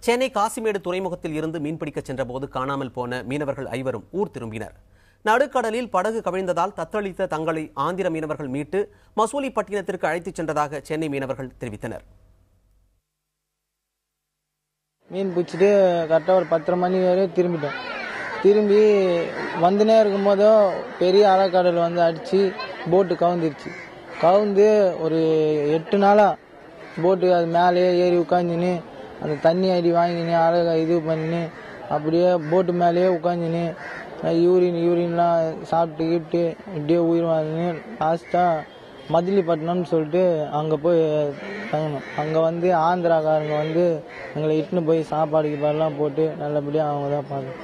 சென்னை காசிமேடு துறைமுகத்தில் இருந்து மீன்பிடிக்க சென்றபோது காணாமல் போன மீனவர்கள் 5 ஊர் திரும்பினர். நடுக்கடலில் படகு கவிழ்ந்ததால் தத்தளித்த தங்களை ஆந்திர மீனவர்கள் மீட்டு மசூலிப்பட்டினத்திற்கு அழைத்துச் சென்றதாக சென்னை மீனவர்கள் தெரிவித்தனர். மீன் பிடிச்சிட்டு கரெக்டாக ஒரு 10:30 மணி வரை திரும்பிட்டோம். திரும்பி வந்துனே இருக்கும்போதோ பெரிய அலைக்கடல் வந்து அடித்து போட்டு கவுந்துருச்சு. கவுந்து ஒரு 8 நாளாக போட்டு அது மேலேயே ஏறி உட்காந்துன்னு அந்த தண்ணி அடி வாங்கின்னு அழகா இது பண்ணின்னு அப்படியே போட்டு மேலேயே உட்காந்துன்னு யூரின்லாம் சாப்பிட்டு கிட்டு இப்படியே உயிர் வாங்கின்னு லாஸ்ட்டாக மதிலிப்பட்டினம்னு சொல்லிட்டு அங்கே போய் தங்கணும். அங்கே வந்து ஆந்திராக்காரங்க வந்து எங்களை இட்டுன்னு போய் சாப்பாடு கீப்பாடுலாம் போட்டு நல்லபடியாக அவங்க தான் பார்க்கணும்.